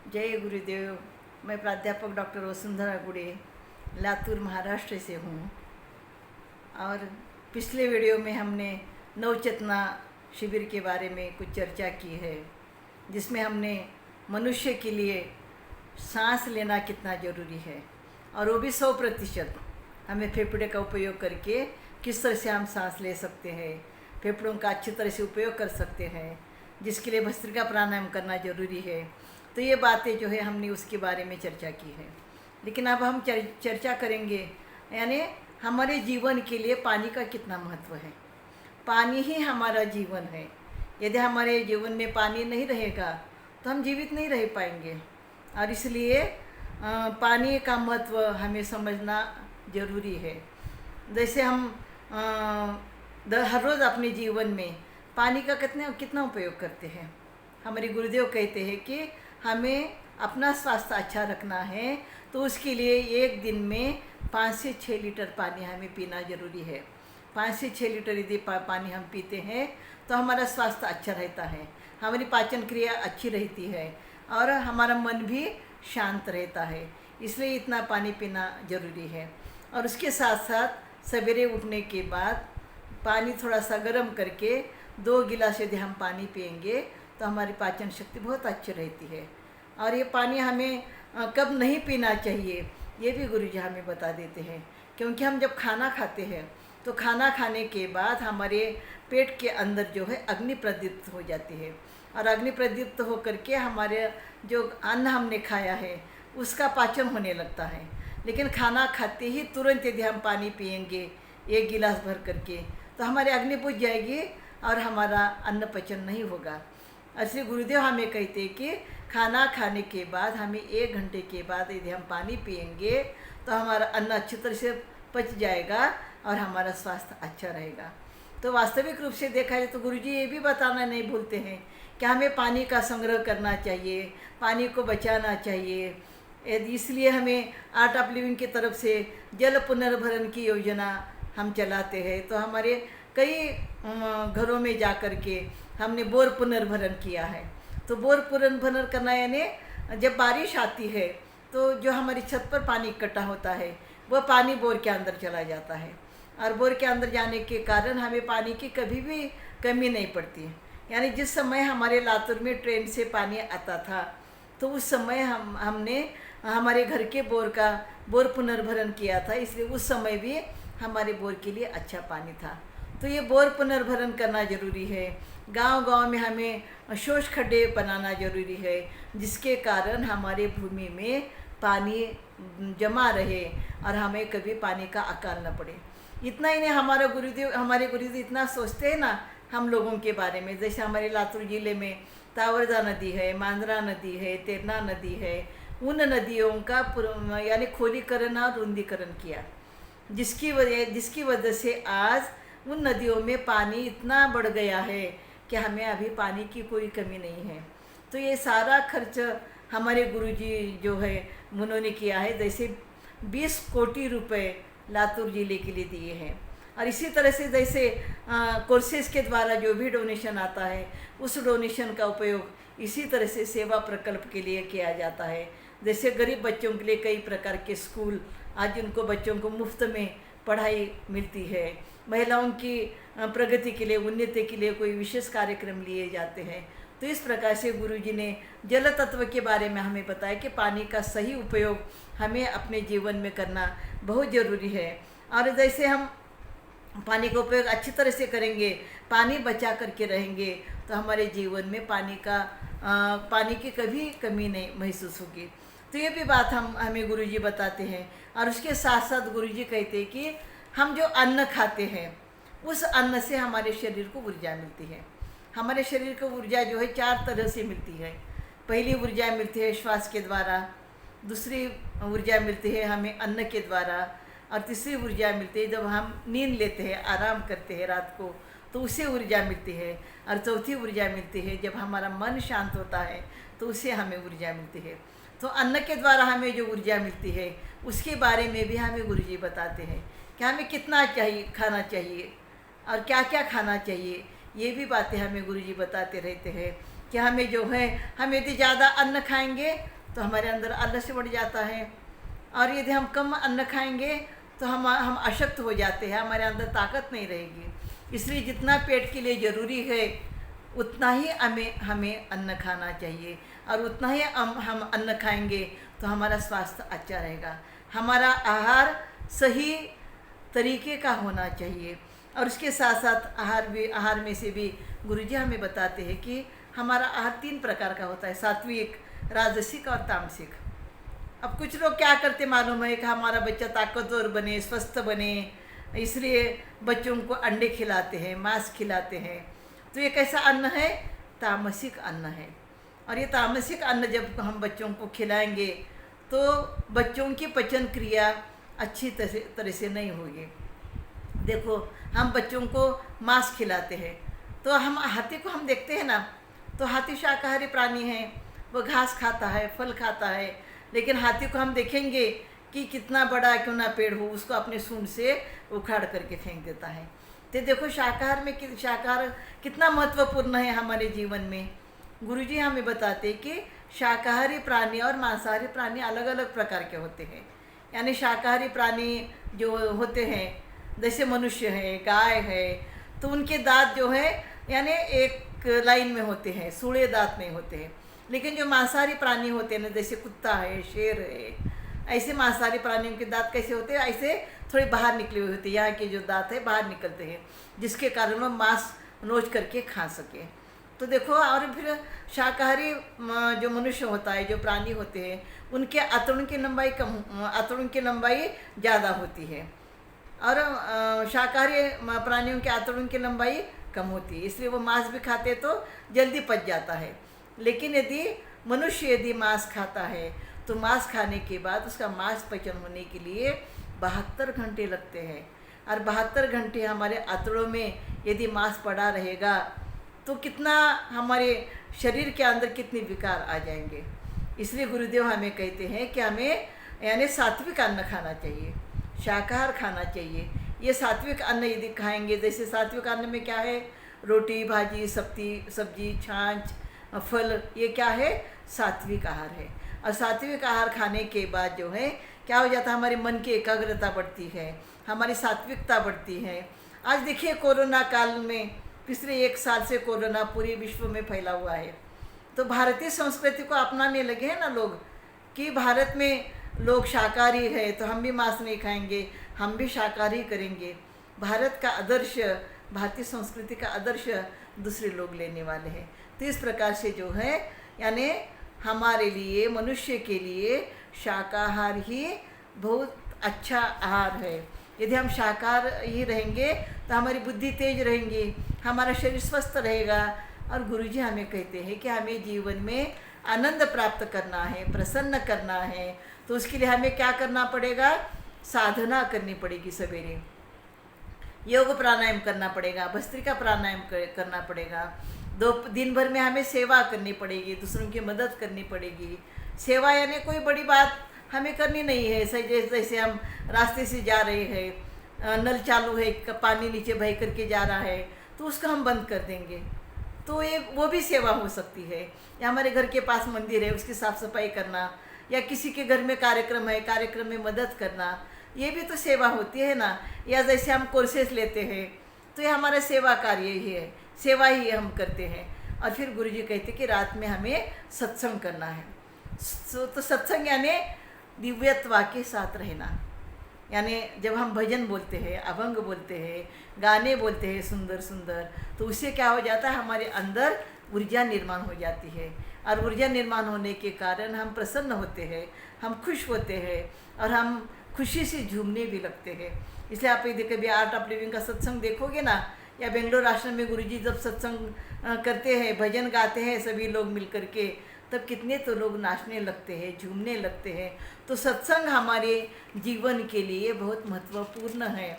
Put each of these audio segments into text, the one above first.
जय गुरुदेव। मैं प्राध्यापक डॉक्टर वसुंधरा गुड़े लातूर महाराष्ट्र से हूँ। और पिछले वीडियो में हमने नवचेतना शिविर के बारे में कुछ चर्चा की है, जिसमें हमने मनुष्य के लिए सांस लेना कितना ज़रूरी है और वो भी 100% हमें फेफड़े का उपयोग करके किस तरह से हम सांस ले सकते हैं, फेफड़ों का अच्छी तरह से उपयोग कर सकते हैं, जिसके लिए भस्त्रिका प्राणायाम करना ज़रूरी है। तो ये बातें जो है हमने उसके बारे में चर्चा की है। लेकिन अब हम चर्चा करेंगे यानी हमारे जीवन के लिए पानी का कितना महत्व है। पानी ही हमारा जीवन है। यदि हमारे जीवन में पानी नहीं रहेगा तो हम जीवित नहीं रह पाएंगे। और इसलिए पानी का महत्व हमें समझना ज़रूरी है। जैसे हम हर रोज़ अपने जीवन में पानी का कितना उपयोग करते हैं। हमारे गुरुदेव कहते हैं कि हमें अपना स्वास्थ्य अच्छा रखना है तो उसके लिए एक दिन में 5 से 6 लीटर पानी हमें पीना ज़रूरी है। 5 से 6 लीटर यदि पानी हम पीते हैं तो हमारा स्वास्थ्य अच्छा रहता है, हमारी पाचन क्रिया अच्छी रहती है और हमारा मन भी शांत रहता है। इसलिए इतना पानी पीना ज़रूरी है। और उसके साथ साथ सवेरे उठने के बाद पानी थोड़ा सा गर्म करके 2 गिलास यदि हम पानी पिएंगे तो हमारी पाचन शक्ति बहुत अच्छी रहती है। और ये पानी हमें कब नहीं पीना चाहिए ये भी गुरुजी हमें बता देते हैं। क्योंकि हम जब खाना खाते हैं तो खाना खाने के बाद हमारे पेट के अंदर जो है अग्नि प्रदीप्त हो जाती है और अग्नि प्रदीप्त होकर के हमारे जो अन्न हमने खाया है उसका पाचन होने लगता है। लेकिन खाना खाते ही तुरंत यदि हम पानी पिएंगे 1 गिलास भर करके तो हमारी अग्नि बुझ जाएगी और हमारा अन्न पचन नहीं होगा। ऐसे गुरुदेव हमें कहते हैं कि खाना खाने के बाद हमें 1 घंटे के बाद यदि हम पानी पिएंगे तो हमारा अन्न अच्छी तरह से पच जाएगा और हमारा स्वास्थ्य अच्छा रहेगा। तो वास्तविक रूप से देखा जाए तो गुरुजी ये भी बताना नहीं भूलते हैं कि हमें पानी का संग्रह करना चाहिए, पानी को बचाना चाहिए। इसलिए हमें आर्ट ऑफ लिविंग की तरफ से जल पुनर्भरण की योजना हम चलाते हैं। तो हमारे कई घरों में जा कर के हमने बोर पुनर्भरण किया है। तो बोर पुनर्भरण करना यानी जब बारिश आती है तो जो हमारी छत पर पानी इकट्ठा होता है वह पानी बोर के अंदर चला जाता है और बोर के अंदर जाने के कारण हमें पानी की कभी भी कमी नहीं पड़ती। यानी जिस समय हमारे लातूर में ट्रेन से पानी आता था तो उस समय हमने हमारे घर के बोर पुनर्भरण किया था, इसलिए उस समय भी हमारे बोर के लिए अच्छा पानी था। तो ये बोर पुनर्भरण करना ज़रूरी है। गांव-गांव में हमें शोष खड्डे बनाना ज़रूरी है, जिसके कारण हमारे भूमि में पानी जमा रहे और हमें कभी पानी का अकाल न पड़े। इतना ही नहीं, हमारे गुरुदेव इतना सोचते हैं ना हम लोगों के बारे में। जैसे हमारे लातूर ज़िले में तावरदा नदी है, मांजरा नदी है, तेरना नदी है। उन नदियों का यानी खोलीकरण और रुंदीकरण किया, जिसकी वजह से आज उन नदियों में पानी इतना बढ़ गया है कि हमें अभी पानी की कोई कमी नहीं है। तो ये सारा खर्च हमारे गुरुजी जो है उन्होंने किया है। जैसे 20 कोटि रुपए लातूर ज़िले के लिए दिए हैं। और इसी तरह से जैसे कोर्सेज के द्वारा जो भी डोनेशन आता है उस डोनेशन का उपयोग इसी तरह से सेवा प्रकल्प के लिए किया जाता है। जैसे गरीब बच्चों के लिए कई प्रकार के स्कूल, आज उनको बच्चों को मुफ्त में पढ़ाई मिलती है। महिलाओं की प्रगति के लिए, उन्नति के लिए कोई विशेष कार्यक्रम लिए जाते हैं। तो इस प्रकार से गुरुजी ने जल तत्व के बारे में हमें बताया कि पानी का सही उपयोग हमें अपने जीवन में करना बहुत ज़रूरी है। और जैसे हम पानी का उपयोग अच्छी तरह से करेंगे, पानी बचा करके रहेंगे तो हमारे जीवन में पानी की कभी कमी नहीं महसूस होगी। तो ये भी बात हमें गुरुजी बताते हैं। और उसके साथ साथ गुरुजी कहते हैं कि हम जो अन्न खाते हैं उस अन्न से हमारे शरीर को ऊर्जा मिलती है। हमारे शरीर को ऊर्जा जो है 4 तरह से मिलती है। पहली ऊर्जा मिलती है श्वास के द्वारा, दूसरी ऊर्जा मिलती है हमें अन्न के द्वारा, और तीसरी ऊर्जा मिलती है जब हम नींद लेते हैं, आराम करते हैं रात को, तो उससे ऊर्जा मिलती है। और चौथी ऊर्जा मिलती है जब हमारा मन शांत होता है तो उससे हमें ऊर्जा मिलती है। तो अन्न के द्वारा हमें जो ऊर्जा मिलती है उसके बारे में भी हमें गुरुजी बताते हैं कि हमें कितना खाना चाहिए और क्या क्या खाना चाहिए। ये भी बातें हमें गुरुजी बताते रहते हैं कि हमें जो है हम यदि ज़्यादा अन्न खाएंगे तो हमारे अंदर आलस्य बढ़ जाता है। और यदि हम कम अन्न खाएंगे तो हम अशक्त हो जाते हैं, हमारे अंदर ताकत नहीं रहेगी। इसलिए जितना पेट के लिए ज़रूरी है उतना ही हमें अन्न खाना चाहिए, और उतना ही हम अन्न खाएंगे तो हमारा स्वास्थ्य अच्छा रहेगा। हमारा आहार सही तरीके का होना चाहिए। और उसके साथ साथ आहार में से भी गुरुजी हमें बताते हैं कि हमारा आहार 3 प्रकार का होता है, सात्विक, राजसिक और तामसिक। अब कुछ लोग क्या करते मालूम है कि हमारा बच्चा ताकतवर बने, स्वस्थ बने, इसलिए बच्चों को अंडे खिलाते हैं, मांस खिलाते हैं। तो ये कैसा अन्न है? तामसिक अन्न है। और ये तामसिक अन्न जब हम बच्चों को खिलाएंगे तो बच्चों की पचन क्रिया अच्छी तरह से नहीं होगी। देखो, हम बच्चों को मांस खिलाते हैं तो हम हाथी को हम देखते हैं ना, तो हाथी शाकाहारी प्राणी है, वो घास खाता है, फल खाता है। लेकिन हाथी को हम देखेंगे कि कितना बड़ा क्यों ना पेड़ हो, उसको अपने सूंड से उखाड़ करके फेंक देता है। तो देखो शाकाहार कितना महत्वपूर्ण है हमारे जीवन में। गुरुजी हमें बताते हैं कि शाकाहारी प्राणी और मांसाहारी प्राणी अलग अलग प्रकार के होते हैं। यानी शाकाहारी प्राणी जो होते हैं, जैसे मनुष्य है, गाय है, तो उनके दांत जो है यानी एक लाइन में होते हैं, सूड़े दांत नहीं होते हैं। लेकिन जो मांसाहारी प्राणी होते हैं ना, जैसे कुत्ता है, शेर है, ऐसे मांसाहारी प्राणियों के दांत कैसे होते हैं? ऐसे थोड़े बाहर निकले हुए होते हैं। यहाँ के जो दांत है बाहर निकलते हैं, जिसके कारण वो मांस नोच करके खा सके। तो देखो, और फिर शाकाहारी जो मनुष्य होता है, जो प्राणी होते हैं, उनके आंतड़ों की लंबाई ज़्यादा होती है, और शाकाहारी प्राणियों के आंतड़ों की लंबाई कम होती है। इसलिए वो मांस भी खाते तो जल्दी पच जाता है। लेकिन यदि मांस खाता है तो मांस खाने के बाद उसका मांस पचन होने के लिए 72 घंटे लगते हैं। और 72 घंटे हमारे आंतड़ों में यदि मांस पड़ा रहेगा तो कितना हमारे शरीर के अंदर कितने विकार आ जाएंगे। इसलिए गुरुदेव हमें कहते हैं कि हमें यानी सात्विक अन्न खाना चाहिए, शाकाहार खाना चाहिए। ये सात्विक अन्न यदि खाएंगे, जैसे सात्विक अन्न में क्या है? रोटी, भाजी, सब्जी, छाछ, फल, ये क्या है? सात्विक आहार है। और सात्विक आहार खाने के बाद जो है क्या हो जाता है? हमारे मन की एकाग्रता बढ़ती है, हमारी सात्विकता बढ़ती है। आज देखिए, कोरोना काल में पिछले 1 साल से कोरोना पूरे विश्व में फैला हुआ है। तो भारतीय संस्कृति को अपनाने लगे हैं ना लोग, कि भारत में लोग शाकाहारी है तो हम भी मांस नहीं खाएंगे, हम भी शाकाहारी करेंगे। भारत का आदर्श, भारतीय संस्कृति का आदर्श दूसरे लोग लेने वाले हैं। तो इस प्रकार से जो है यानी हमारे लिए, मनुष्य के लिए शाकाहार ही बहुत अच्छा आहार है। यदि हम शाकाहार ही रहेंगे तो हमारी बुद्धि तेज रहेंगी, हमारा शरीर स्वस्थ रहेगा। और गुरुजी हमें कहते हैं कि हमें जीवन में आनंद प्राप्त करना है, प्रसन्न करना है, तो उसके लिए हमें क्या करना पड़ेगा? साधना करनी पड़ेगी। सवेरे योग प्राणायाम करना पड़ेगा, भस्त्रिका प्राणायाम करना पड़ेगा। दिन भर में हमें सेवा करनी पड़ेगी, दूसरों की मदद करनी पड़ेगी। सेवा यानी कोई बड़ी बात हमें करनी नहीं है। जैसे हम रास्ते से जा रहे हैं, नल चालू है, पानी नीचे बह करके जा रहा है, तो उसका हम बंद कर देंगे, तो वो भी सेवा हो सकती है। या हमारे घर के पास मंदिर है, उसकी साफ़ सफाई करना, या किसी के घर में कार्यक्रम है, कार्यक्रम में मदद करना, ये भी तो सेवा होती है ना। या जैसे हम कोर्सेस लेते हैं तो ये हमारा सेवा कार्य ही है, सेवा ही हम करते हैं। और फिर गुरुजी कहते कि रात में हमें सत्संग करना है। तो सत्संग यानी दिव्यत्वा के साथ रहना, यानी जब हम भजन बोलते हैं, अभंग बोलते हैं, गाने बोलते हैं सुंदर सुंदर, तो उससे क्या हो जाता है? हमारे अंदर ऊर्जा निर्माण हो जाती है। और ऊर्जा निर्माण होने के कारण हम प्रसन्न होते हैं, हम खुश होते हैं, और हम खुशी से झूमने भी लगते हैं। इसलिए आप यदि कभी आर्ट ऑफ लिविंग का सत्संग देखोगे ना, या बेंगलोर आश्रम में गुरुजी जब सत्संग करते हैं, भजन गाते हैं सभी लोग मिल कर के, तब कितने तो लोग नाचने लगते हैं, झूमने लगते हैं। तो सत्संग हमारे जीवन के लिए बहुत महत्वपूर्ण है।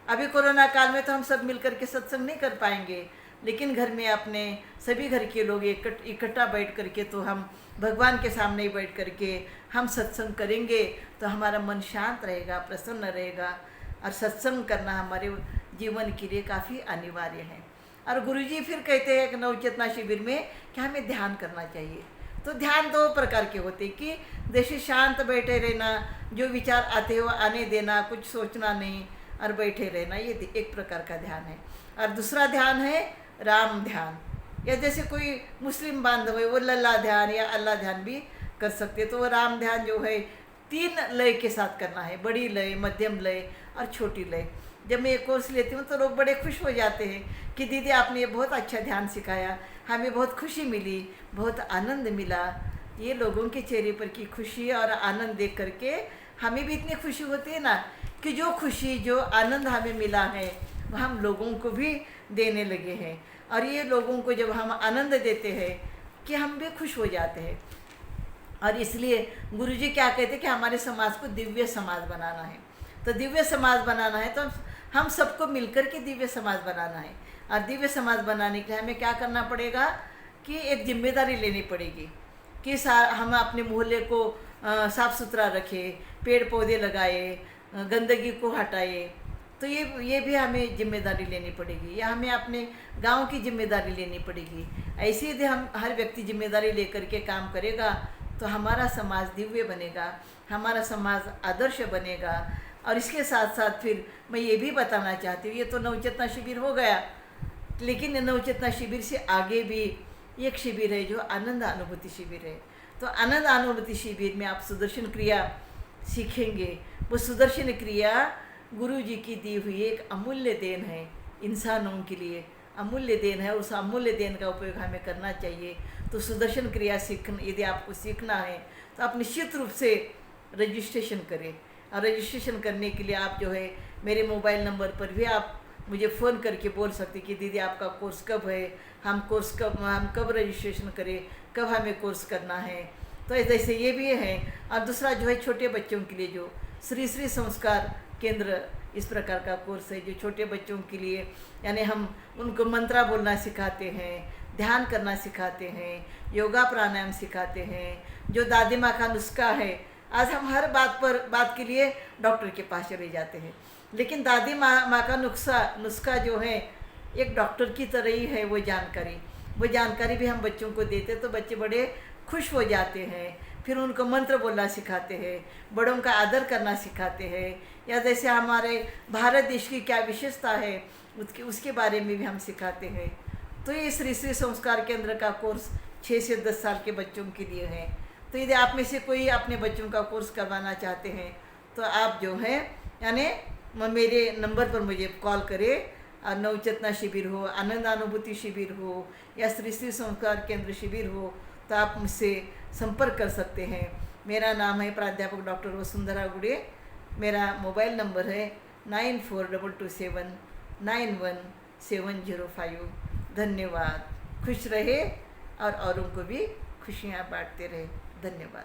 अभी कोरोना काल में तो हम सब मिल कर के सत्संग नहीं कर पाएंगे, लेकिन घर में अपने सभी घर के लोग इकट्ठा बैठ करके, तो हम भगवान के सामने बैठ करके हम सत्संग करेंगे, तो हमारा मन शांत रहेगा, प्रसन्न रहेगा। और सत्संग करना हमारे जीवन के लिए काफ़ी अनिवार्य है। और गुरुजी फिर कहते हैं कि नवचेतना शिविर में कि हमें ध्यान करना चाहिए। तो ध्यान दो प्रकार के होते कि जैसे शांत बैठे रहना, जो विचार आते हो आने देना, कुछ सोचना नहीं और बैठे रहना, ये एक प्रकार का ध्यान है। और दूसरा ध्यान है राम ध्यान, या जैसे कोई मुस्लिम बांधव है वो लल्ला ध्यान या अल्लाह ध्यान भी कर सकते। तो वो राम ध्यान जो है 3 लय के साथ करना है, बड़ी लय, मध्यम लय और छोटी लय। जब मैं ये कोर्स लेती हूँ तो लोग बड़े खुश हो जाते हैं कि दीदी आपने ये बहुत अच्छा ध्यान सिखाया, हमें बहुत खुशी मिली, बहुत आनंद मिला। ये लोगों के चेहरे पर की खुशी और आनंद देख करके हमें भी इतनी खुशी होती है ना कि जो खुशी जो आनंद हमें मिला है वो हम लोगों को भी देने लगे हैं। और ये लोगों को जब हम आनंद देते हैं कि हम भी खुश हो जाते हैं। और इसलिए गुरुजी क्या कहते हैं कि हमारे समाज को दिव्य समाज बनाना है। तो दिव्य समाज बनाना है तो हम सबको मिलकर के दिव्य समाज बनाना है। और दिव्य समाज बनाने के लिए हमें क्या करना पड़ेगा कि एक जिम्मेदारी लेनी पड़ेगी कि हम अपने मोहल्ले को साफ़ सुथरा रखें, पेड़ पौधे लगाए, गंदगी को हटाए। तो ये भी हमें जिम्मेदारी लेनी पड़ेगी, या हमें अपने गांव की जिम्मेदारी लेनी पड़ेगी। ऐसे यदि हम हर व्यक्ति जिम्मेदारी लेकर के काम करेगा तो हमारा समाज दिव्य बनेगा, हमारा समाज आदर्श बनेगा। और इसके साथ साथ फिर मैं ये भी बताना चाहती हूँ, ये तो नवचेतना शिविर हो गया, लेकिन नवचेतना शिविर से आगे भी एक शिविर है जो आनंद अनुभूति शिविर है। तो आनंद अनुभूति शिविर में आप सुदर्शन क्रिया सीखेंगे। वो सुदर्शन क्रिया गुरु जी की दी हुई एक अमूल्य देन है, इंसानों के लिए अमूल्य देन है। उस अमूल्य देन का उपयोग हमें करना चाहिए। तो सुदर्शन क्रिया यदि आपको सीखना है तो आप निश्चित रूप से रजिस्ट्रेशन करें। और रजिस्ट्रेशन करने के लिए आप जो है मेरे मोबाइल नंबर पर भी आप मुझे फ़ोन करके बोल सकते कि दीदी आपका कोर्स कब है, हम कब रजिस्ट्रेशन करें, कब हमें कोर्स करना है। तो जैसे ये भी है। और दूसरा जो है छोटे बच्चों के लिए जो श्री श्री संस्कार केंद्र इस प्रकार का कोर्स है जो छोटे बच्चों के लिए, यानी हम उनको मंत्रा बोलना सिखाते हैं, ध्यान करना सिखाते हैं, योगा प्राणायाम सिखाते हैं। जो दादी माँ का नुस्खा है, आज हम हर बात के लिए डॉक्टर के पास चले जाते हैं, लेकिन दादी माँ का नुस्खा जो है एक डॉक्टर की तरह ही है। वो जानकारी भी हम बच्चों को देते तो बच्चे बड़े खुश हो जाते हैं। फिर उनको मंत्र बोलना सिखाते हैं, बड़ों का आदर करना सिखाते हैं, या जैसे हमारे भारत देश की क्या विशेषता है उसके बारे में भी हम सिखाते हैं। तो ये श्री श्री संस्कार केंद्र का कोर्स 6 से 10 साल के बच्चों के लिए है। तो यदि आप में से कोई अपने बच्चों का कोर्स करवाना चाहते हैं तो आप जो है यानी मेरे नंबर पर मुझे कॉल करें। नवचेतना शिविर हो, आनंद अनुभूति शिविर हो, या श्री श्री संस्कार केंद्र शिविर हो, तो आप मुझसे संपर्क कर सकते हैं। मेरा नाम है प्राध्यापक डॉक्टर वसुंधरा गुड़े। मेरा मोबाइल नंबर है 9422791705। धन्यवाद। खुश रहे और औरों को भी खुशियाँ बांटते रहे। धन्यवाद।